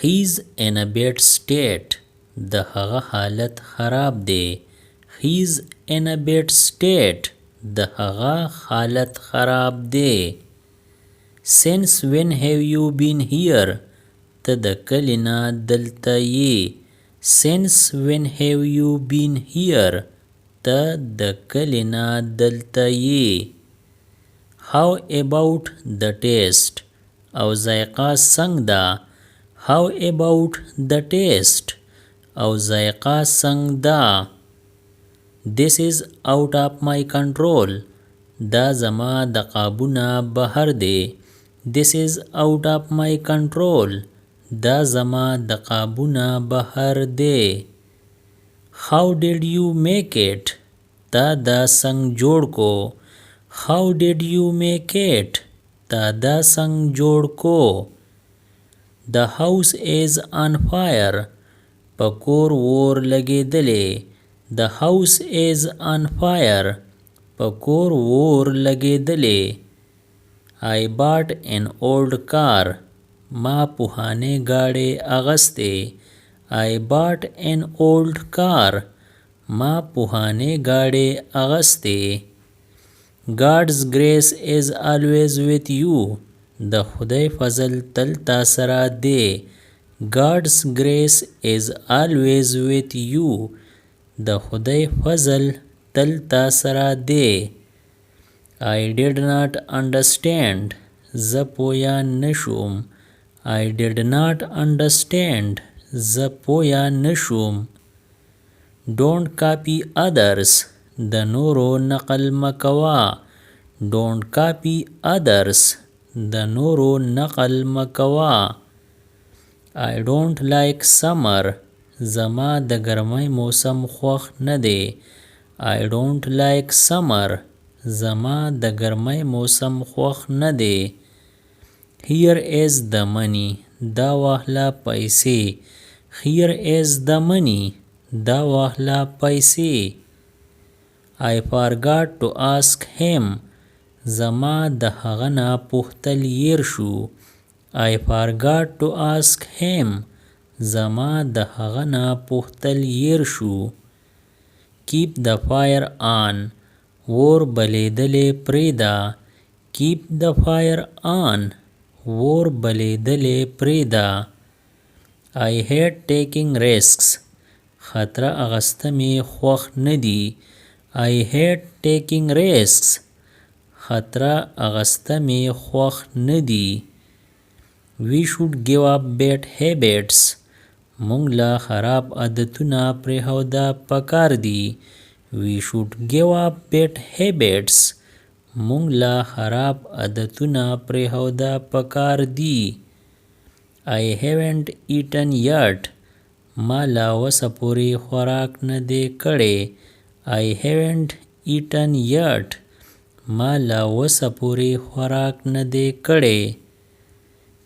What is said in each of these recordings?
He's in a bad state. د هغه حالت خراب دی. He's in a bad state. د هغه حالت خراب دی. Since when have you been here? ته د کله نه دلته یې. Since when have you been here? ته د کله نه دلته یې. How about the taste? او ذایقه څنګه ده؟ How about the taste? او ذایقه څنګه ده؟ This is out of my control. دا زما د قابو نه بهر دی. This is out of my control. دا زما د قابو نه بهر دی. How did you make it? تا دا څنګه جوړ کو؟ How did you make it? تا دا څنګه جوړ کو؟ The house is on fire. پکور اور لګېدلې. The house is on fire. پکور اور لګېدلې. I bought an old car. ما پوهانې گاډی اغستې. I bought an old car. ما پوهانې گاډی اغستې. God's grace is always with you. د خدای فضل تل تا سره دی. God's grace is always with you. د خدای فضل تل تا سره دی. I did not understand. زه پویا نشوم. I did not understand. زه پویا نشوم. Don't copy others. د نورو نقل مکوا. Don't copy others. د نورو نقل مکوا. I don't like summer. زما د ګرمۍ موسم خوښ نه دی. I don't like summer. زما د ګرمۍ موسم خوښ نه دی. Here is the money. دا واخله پیسې. Here is the money. دا واخله پیسې. I forgot to ask him. زما د هغه نه پوښتل هیر شو. I forgot to ask him. زما د هغه نه پوښتل هیر شو. Keep the fire on. اور بلیدلې پرېږده. Keep the fire on. اور بلیدلې پرېږده. I hate taking risks. خطره اغسته مې خوښ نه دي. I hate taking risks. خطره اغسته مې خوښ نه دي. We should give up bad habits. مونږ له خراب عادتونه پرېښوده پکار دي. We should give up bad habits. مونږ له خراب عادتونه پرېښوده پکار دي. I haven't eaten yet. ما لا اوسه پورې خوراک نه دی کړی. I haven't eaten yet. ما لا اوسه پورې خوراک نه دی کړی.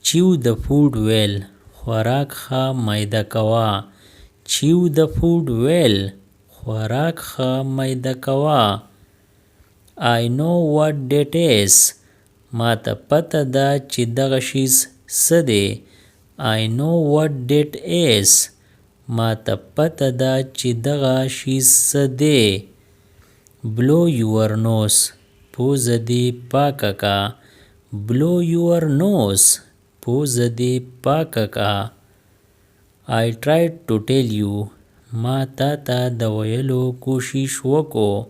Chew the food well. خوراک ښه میده کوه. Chew the food well. خوراک ښه میده کوه. I know what that is. ما ته پته ده چې دغه شیز څه دی. I know what that is. ما ته پته ده چې دغه شیز څه دی. Blow your nose. پوزه دې پاکه کا. Blow your nose. پوزه دې پاکه کا. I tried to tell you. ما تا ته د ویلو کوشش وکړو.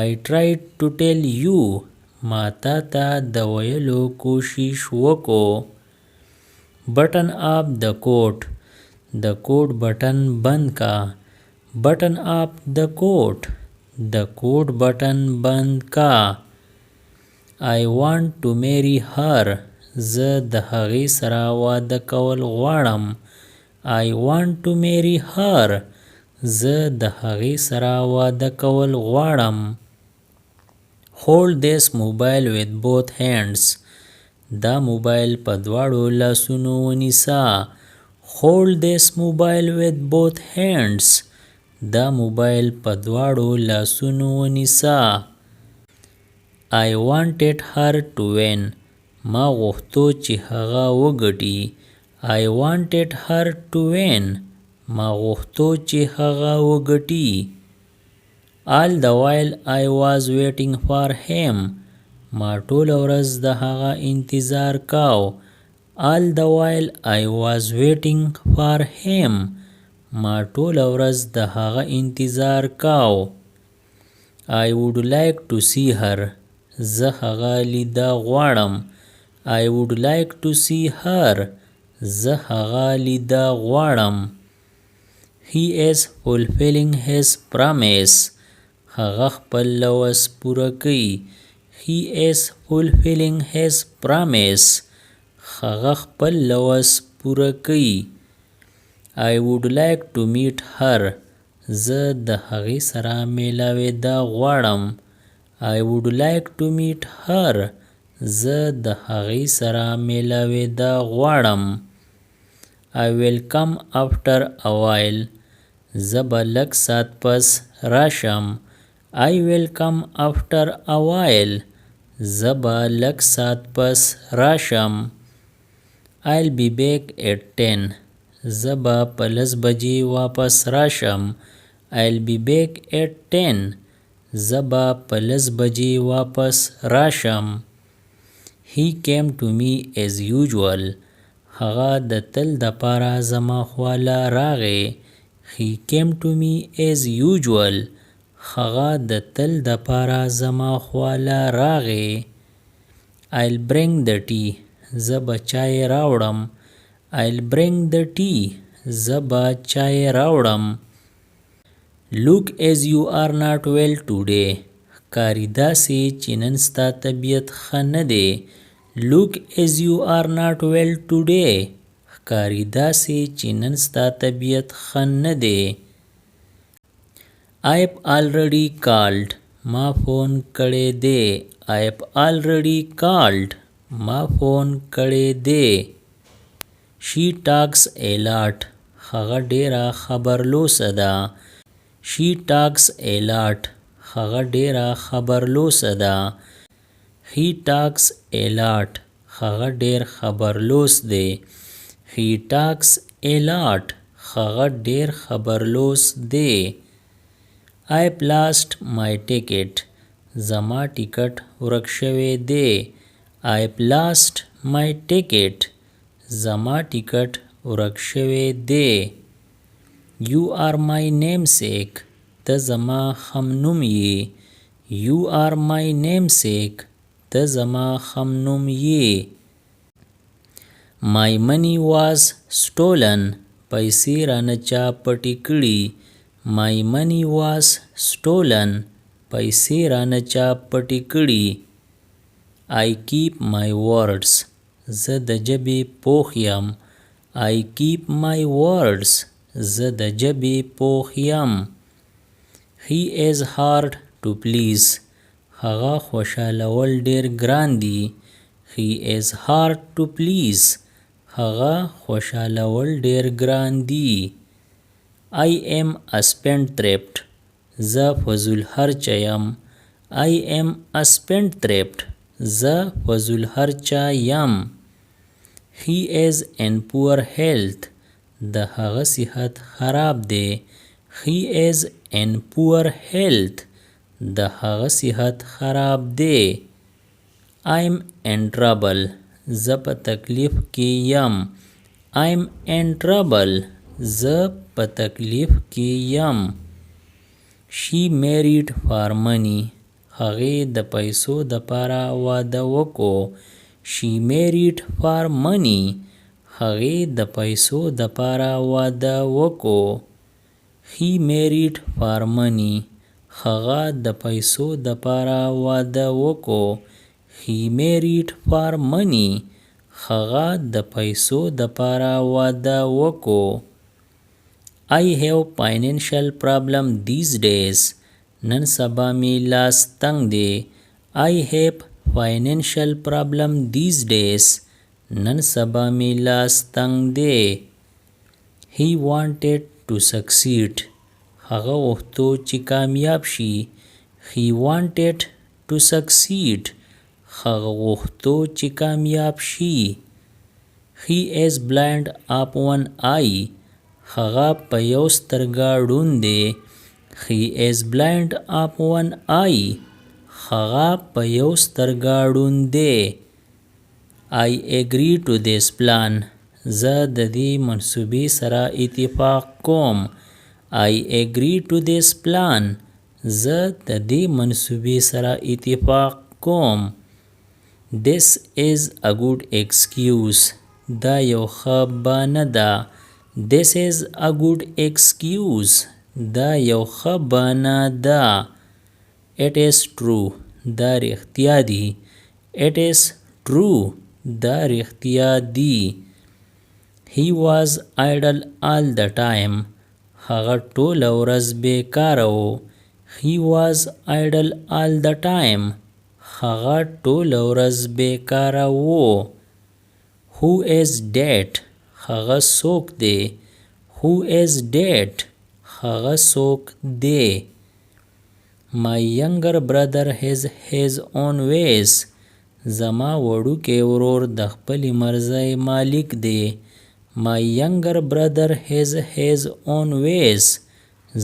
I tried to tell you. ما تا ته د ویلو کوشش وکړو. Button up the coat. د کوټ بټن بند کا. Button up the coat. د کوټ بټن بند کا. I want to marry her. زه د هغې سره واده کول غواړم. I want to marry her. زه د هغې سره واده کول غواړم. Hold this mobile with both hands. دا موبایل په دواړو لاسونو ونیسه. Hold this mobile with both hands. دا موبایل په دواړو لاسونو ونیسه. I wanted her to win. ما غوښتو چې هغه وګټي. I wanted her to win. ما غوښتو چې هغه وګټي. All the while I was waiting for him. ما ټوله ورځ د هغه انتظار کاو. All the while I was waiting for him. ما ټوله ورځ د هغه انتظار کاو. I would like to see her. زه هغه لیدا غواړم. I would like to see her. زه هغه لیدا غواړم. He is fulfilling his promise. هغه خپل لوز پوره کوي. He is fulfilling his promise. هغه خپل لوز پوره کوي. I would like to meet her. زه د هغې سره میلاوېدا غواړم. I would like to meet her. زه د هغې سره میلاوېدا غواړم. I will come after a while. زه به لږ ساعت پس راشم. I will come after a while. زه به لږ ساعت پس راشم. I'll be back at 10. زه به په 10 بجې واپس راشم. I'll be back at 10. زه به په 10 بجې واپس راشم. He came to me as usual. هغه د تل د پاره زما خواله راغی. He came to me as usual. هغه د تل د پاره زما خواله راغی. I'll bring the tea. زه به چای راوړم. I'll bring the tea. زه به چای راوړم. Look as you are not well today. ښکاري داسې چې نن ستا طبیعت ښه نه دی. Look as you are not well today. ښکاري داسې چې نن ستا طبیعت ښه نه دی. I've already called. ما فون کړی دی. I've already called. ما فون کړی دی. She talks a lot. هغه ډیره خبرلوسه ده. She talks a lot. هغه ډیره خبرلوسه ده. He talks a lot. هغه ډیر خبرلوس دی. He talks a lot. هغه ډیر خبرلوس دی. I've lost my ticket. زما ټیکټ ورک شوی دی. I've lost my ticket. زما ټیکټ ورک شوی دی. You are my namesake. ته زما همنوم یې. You are my namesake. ته زما همنوم یې. My money was stolen. پیسې رانه چا پټې کړي. My money was stolen. پیسې رانه چا پټې کړي. I keep my words. زه د ژبې پوخ یم. I keep my words. زه د ژبې پوخ یم. He is hard to please. هغه خوشحالول ډیر ګران دي. He is hard to please. هغه خوشحالول ډیر ګران دي. I am a spendthrift. زه فضول خرچه یم. I am a spendthrift. زه فضول خرچه یم. He is in poor health. د هغه صحت خراب دی. He is in poor health. د هغه صحت خراب دی. I'm in trouble. زه په تکلیف کې یم. I'm in trouble. زه په تکلیف کې یم. She married for money. هغې د پیسو د پاره واده وکړو. She married for money. هغې د پیسو د پاره واده وکړو. He married for money. هغه د پیسو د پاره واده وکړو. He married for money. هغه د پیسو د پاره واده وکړو. I have financial problem these days. نن سبا می لاس تنګ دی. I have financial problem these days. نن سبا می لاس تنګ دی. He wanted to succeed. هغه غوښتو چې کامیاب شي. He wanted to succeed. هغه غوښتو چې کامیاب شي. He is blind of one eye. هغه په یو سترګه ړوند دی. He is blind of one eye. هغه په یو سترګه ړوند دی. I agree to this plan. زه د دې منصوبې سره اتفاق کوم. I agree to this plan. زه د دې منصوبې سره اتفاق کوم. This is a good excuse. دا یو ښه بهانه ده. This is a good excuse. دا یو ښه بهانه ده. It is true. دا رښتیا دي. It is true. دا رښتیا دي. He was idle all the time. هغه ټوله ورځ بیکاره و. He was idle all the time. هغه ټوله ورځ بیکاره و. Who is dead? هغه څوک دی. Who is dead? هغه څوک دی. My younger brother has his own ways. زما وړوکی ورور د خپلې مرضۍ مالک دی. My younger brother has his own ways.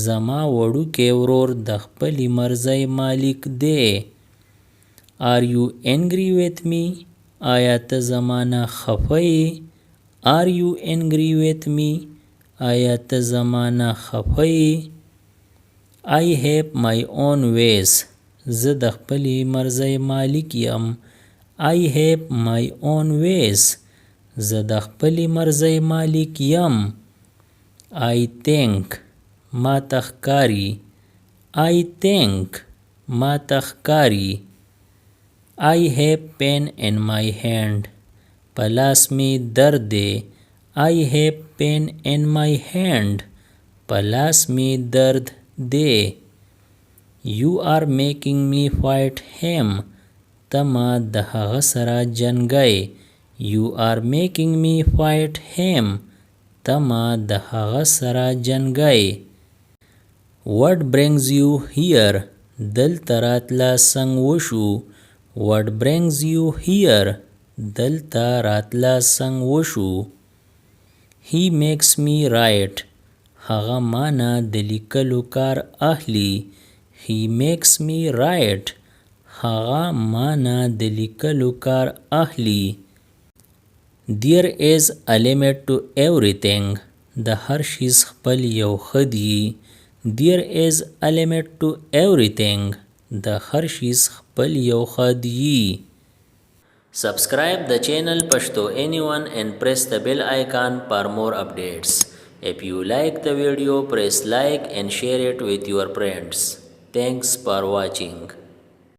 زما وړوکی ورور د خپلې مرضۍ مالک دی. Are you angry with me? آیا ته زما نه خفه یې؟ Are you angry with me? آیا ته زما نه خفه یې؟ I have my own ways. زه د خپلې مرضۍ مالک یم. I have my own ways. زه د خپلې مرضۍ مالک یم. I think. ما ته ښکاري. I think. ما ته ښکاري. I have pain in my hand. په لاس مې درد دی. I have pain in my hand. په لاس مې درد دی. You are making me fight him. ته ما د هغه سره جنګی. You are making me fight him. ته ما د هغه سره جنګی. What brings you here? دلته راتله څنګه وشو. What brings you here? دلته راتله څنګه وشو. He makes me write. هغه ما نه د لیکلو کار اخلي. He makes me write. هغه ما نه د لیکلو کار اخلي. There is a limit to everything. د هر شیز خپل یو ښه دی. There is a limit to everything. د هر شیز خپل یو ښه دی. Subscribe the channel Pashto Anyone and press the bell icon for more updates. If you like the video, press like and share it with your friends. Thanks for watching.